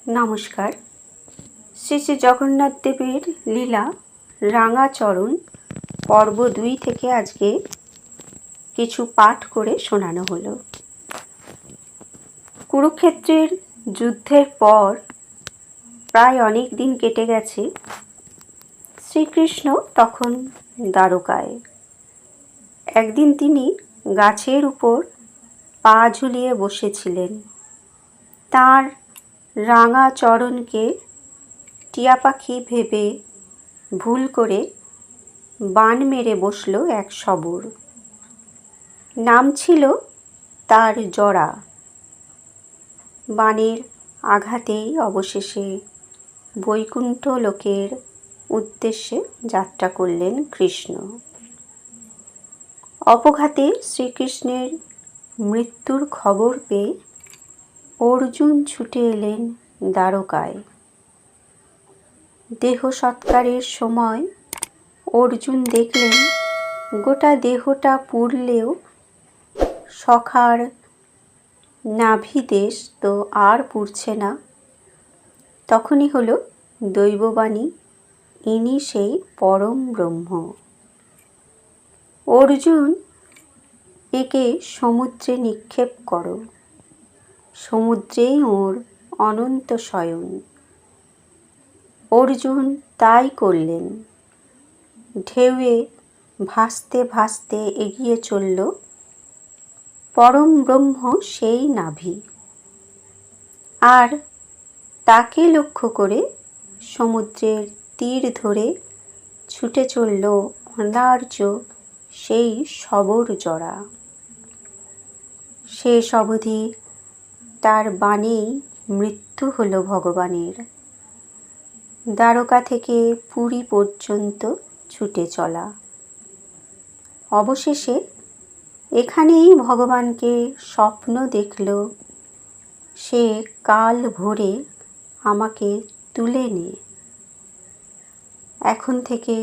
নমস্কার। শ্রী শ্রী জগন্নাথ দেবের লীলা রাঙাচরণ পর্ব 2 থেকে আজকে কিছু পাঠ করে শোনানো হলো। কুরুক্ষেত্রের যুদ্ধের পর প্রায় অনেক দিন কেটে গেছে। শ্রীকৃষ্ণ তখন দ্বারকায়। একদিন তিনি গাছের উপর পা ঝুলিয়ে বসেছিলেন। তাঁর রাঙা চরণকে টিয়া পাখি ভেবে ভুল করে বান মেরে বসল এক শবর। নাম ছিল তার জরা। বাণের আঘাতেই অবশেষে বৈকুণ্ঠ লোকের উদ্দেশ্যে যাত্রা করলেন কৃষ্ণ। অপঘাতে শ্রীকৃষ্ণের মৃত্যুর খবর পেয়ে অর্জুন ছুটে এলেন দ্বারকায়। দেহ সৎকারের সময় অর্জুন দেখলেন গোটা দেহটা পুড়লেও সখার নাভিদেশ তো আর পুড়ছে না। তখনই হলো দৈববাণী, ইনি সেই পরম ব্রহ্ম। অর্জুন, একে সমুদ্রে নিক্ষেপ করো। সমুদ্রেই ওর অনন্ত শয়ন। অর্জুন তাই করলেন। ঢেউয়ে ভাসতে ভাসতে এগিয়ে চলল পরম ব্রহ্ম সেই নাভি। আর তাকে লক্ষ্য করে সমুদ্রের তীর ধরে ছুটে চলল অনার্য সেই শবর জরা। শেষ অবধি তার বাণেই মৃত্যু হলো ভগবানের। দ্বারকা থেকে পুরী পর্যন্ত ছুটে চলা। অবশেষে এখানেই ভগবানকে স্বপ্ন দেখল, সে কাল ভোরে আমাকে তুলে নে। এখন থেকে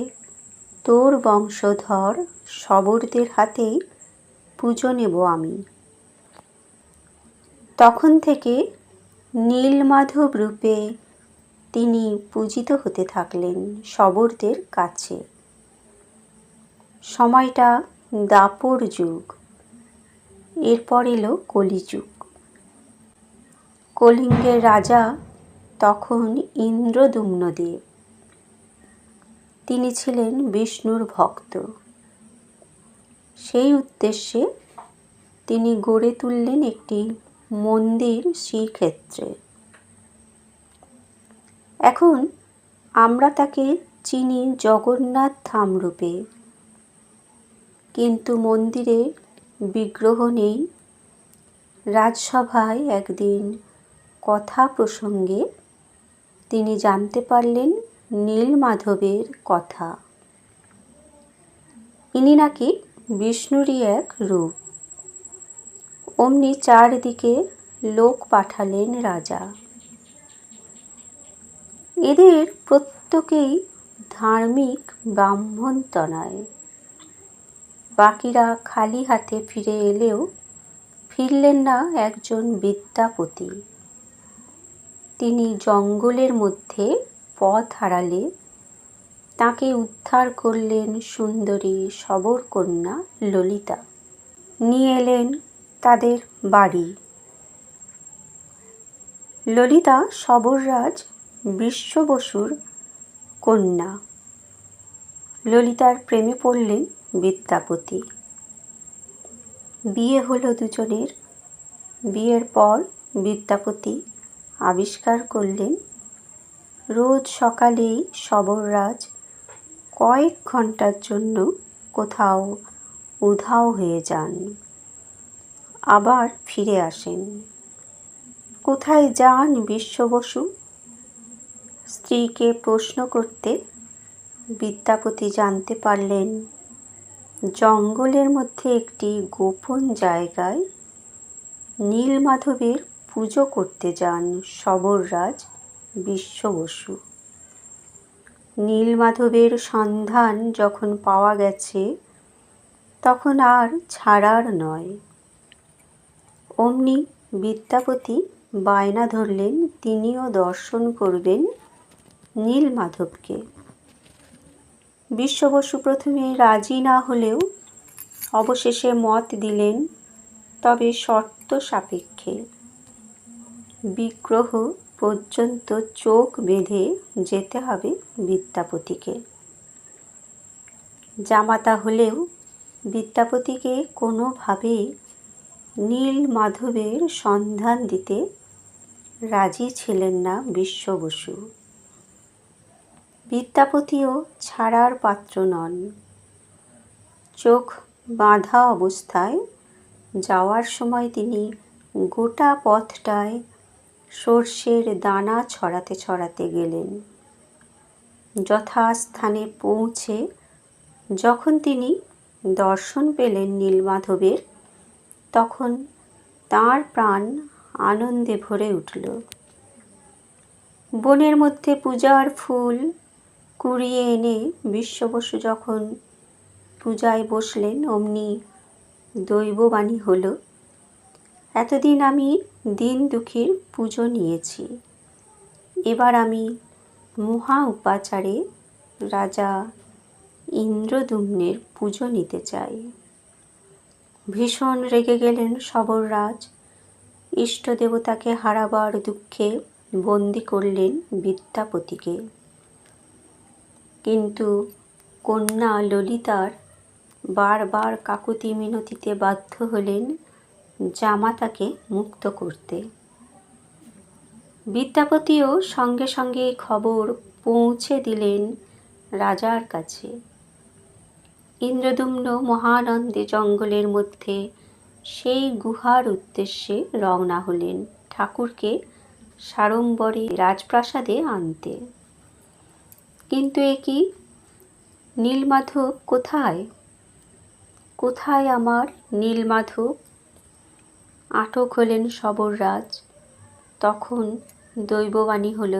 তোর বংশধর শবরদের হাতেই পুজো নেব আমি। তখন থেকে নীলমাধব রূপে তিনি পূজিত হতে থাকলেন শবরদের কাছে। সময়টা দাপর যুগ। এরপর এলো কলিযুগ। কলিঙ্গের রাজা তখন ইন্দ্রদ্যুম্নদেব। তিনি ছিলেন বিষ্ণুর ভক্ত। সেই উদ্দেশ্যে তিনি গড়ে তুললেন একটি মন্দির শ্রীক্ষেত্রে। এখন আমরা তাকে চিনি জগন্নাথ ধাম রূপে, কিন্তু মন্দিরে বিগ্রহ নেই। রাজসভায় একদিন কথা প্রসঙ্গে তিনি জানতে পারলেন নীলমাধবের কথা। ইনি নাকি বিষ্ণুরই এক রূপ। অমনি চারদিকে লোক পাঠালেন রাজা। এদের প্রত্যেকেই ধার্মিক ব্রাহ্মণ তনয়। বাকিরা খালি হাতে ফিরে এলেও ফিরলেন না একজন বিদ্যাপতি। তিনি জঙ্গলের মধ্যে পথ হারালে তাকে উদ্ধার করলেন সুন্দরী শবরকন্যা ললিতা। নিয়ে এলেন তাদের বাড়ি। ললিতা শবররাজ বিশ্ব বসুর কন্যা। ললিতার প্রেমে পড়লেন বিদ্যাপতি। বিয়ে হলো দুজনের। বিয়ের পর বিদ্যাপতি আবিষ্কার করলেন রোজ সকালেই শবররাজ কয়েক ঘন্টার জন্য কোথাও উধাও হয়ে যান, আবার ফিরে আসেন। কোথায় যান বিশ্ব বসু? স্ত্রীকে প্রশ্ন করতে বিদ্যাপতি জানতে পারলেন জঙ্গলের মধ্যে একটি গোপন জায়গায় নীলমাধবের পুজো করতে যান শবররাজ বিশ্ব বসু। নীলমাধবের সন্ধান যখন পাওয়া গেছে তখন আর ছাড়ার নয়। অমনি বিদ্যাপতি বায়না ধরলেন তিনিও দর্শন করবেন নীলমাধবকে। বিশ্ব বসু প্রথমে রাজি না হলেও অবশেষে মত দিলেন, তবে শর্ত সাপেক্ষে। বিগ্রহ পর্যন্ত চোখ বেঁধে যেতে হবে বিদ্যাপতিকে। জামাতা হলেও বিদ্যাপতিকে কোনোভাবেই নীলমাধবের সন্ধান দিতে রাজি ছিলেন না বিশ্ব বসু। বিদ্যাপতিও ছাড়ার পাত্র নন। চোখ বাঁধা অবস্থায় যাওয়ার সময় তিনি গোটা পথটায় সর্ষের দানা ছড়াতে ছড়াতে গেলেন। যথাস্থানে পৌঁছে যখন তিনি দর্শন পেলেন নীলমাধবের, তখন তাঁর প্রাণ আনন্দে ভরে উঠল। বনের মধ্যে পূজার ফুল কুড়িয়ে এনে বিশ্ব বসু যখন পূজায় বসলেন, অমনি দৈববাণী হলো, এতদিন আমি দিন দুঃখীর পুজো নিয়েছি, এবার আমি মহা উপাচারে রাজা ইন্দ্রদ্যুম্নের পুজো নিতে চাই। ভীষণ রেগে গেলেন সবররাজ। ইষ্ট দেবতাকে হারাবার দুঃখে বন্দি করলেন বিদ্যাপতিকে। কিন্তু কন্যা ললিতার বারবার কাকুতি মিনতিতে বাধ্য হলেন জামাতাকে মুক্ত করতে। বিদ্যাপতিও সঙ্গে সঙ্গে খবর পৌঁছে দিলেন রাজার কাছে। ইন্দ্রদ্যুম্ন মহানন্দে জঙ্গলের মধ্যে সেই গুহার উদ্দেশ্যে রওনা হলেন ঠাকুরকে সাড়ম্বরে রাজপ্রাসাদে আনতে। কিন্তু এ কি, নীলমাধব কোথায়? কোথায় আমার নীলমাধব? আটক হলেন সবররাজ। তখন দৈববাণী হল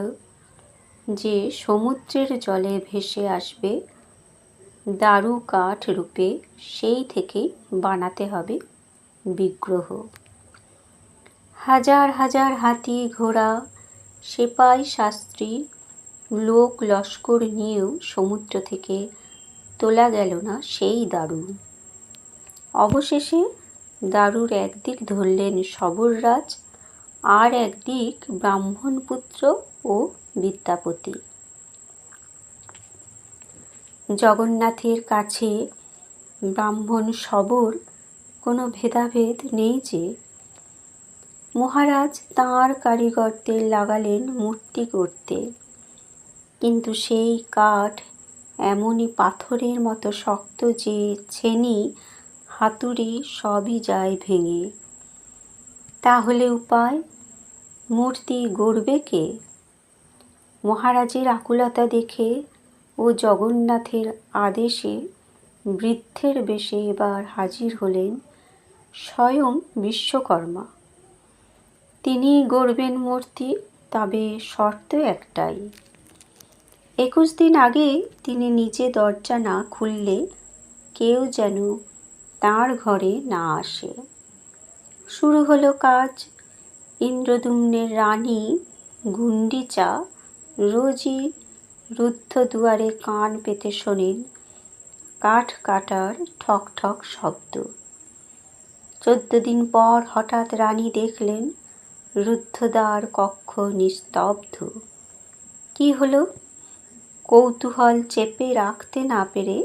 যে সমুদ্রের জলে ভেসে আসবে দারু কাঠ রূপে, সেই থেকেই বানাতে হবে বিগ্রহ। হাজার হাজার হাতি ঘোড়া সেপাই শাস্ত্রী লোক লস্কর নিয়েও সমুদ্র থেকে তোলা গেল না সেই দারু। অবশেষে দারুর একদিক ধরলেন সবররাজ, আর একদিক ব্রাহ্মণপুত্র ও বিদ্যাপতি। জগন্নাথের কাছে ব্রাহ্মণ সবর কোনো ভেদাভেদ নেই যে। মহারাজ তাঁর কারিগরদের লাগালেন মূর্তি করতে, কিন্তু সেই কাঠ এমনই পাথরের মতো শক্ত যে ছেনি হাতুড়ি সবই যায় ভেঙে। তাহলে উপায়? মূর্তি গড়বে কে? মহারাজের আকুলতা দেখে ও জগন্নাথের আদেশে বৃদ্ধের বেশে এবার হাজির হলেন স্বয়ং বিশ্বকর্মা। তিনিই গড়বেন মূর্তি, তবে শর্ত একটাই, 21 দিন আগে তিনি নিজে দরজা না খুললে কেউ যেন তাঁর ঘরে না আসে। শুরু হলো কাজ। ইন্দ্রদ্যুম্নের রানী গুন্ডিচা রোজই রুদ্ধ দুয়ারে কান পেতে শোনেন কাঠ কাটার ঠক ঠক শব্দ। 14 দিন পর হঠাৎ রানী দেখলেন রুদ্ধদ্বার কক্ষ নিস্তব্ধ। কি হলো? কৌতূহল চেপে রাখতে না পেরে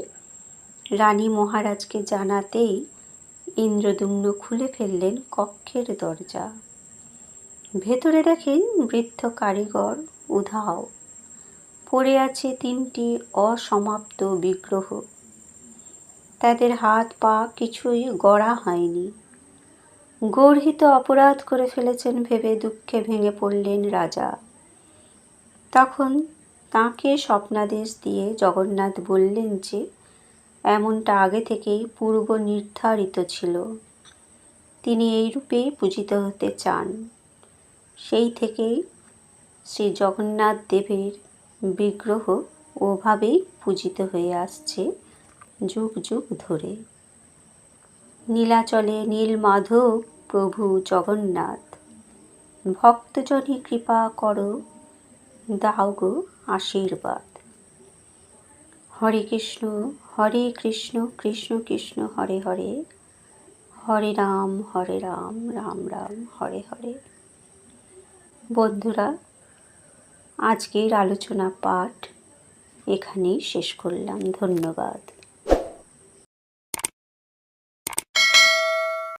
রানী মহারাজকে জানাতেই ইন্দ্রদ্যুম্ন খুলে ফেললেন কক্ষের দরজা। ভেতরে দেখেন বৃদ্ধ কারিগর উধাও। পড়ে আছে 3টি অসমাপ্ত বিগ্রহ। তাদের হাত পা কিছুই গড়া হয়নি। গর্হিত অপরাধ করে ফেলেছেন ভেবে দুঃখে ভেঙে পড়লেন রাজা। তখন তাঁকে স্বপ্নাদেশ দিয়ে জগন্নাথ বললেন যে এমনটা আগে থেকেই পূর্ব নির্ধারিত ছিল। তিনি এই রূপেই পূজিত হতে চান। সেই থেকেই শ্রী জগন্নাথ দেবের বিগ্রহ ওভাবেই পূজিত হয়ে আসছে যুগ যুগ ধরে। নীলাচলে নীলমাধব প্রভু জগন্নাথ। ভক্তজনে কৃপা করো, দাও গো আশীর্বাদ। হরে কৃষ্ণ কৃষ্ণ কৃষ্ণ হরে হরে, হরে রাম রাম রাম হরে হরে। বন্ধুরা, আজকের আলোচনা পাঠ এখানেই শেষ করলাম। ধন্যবাদ।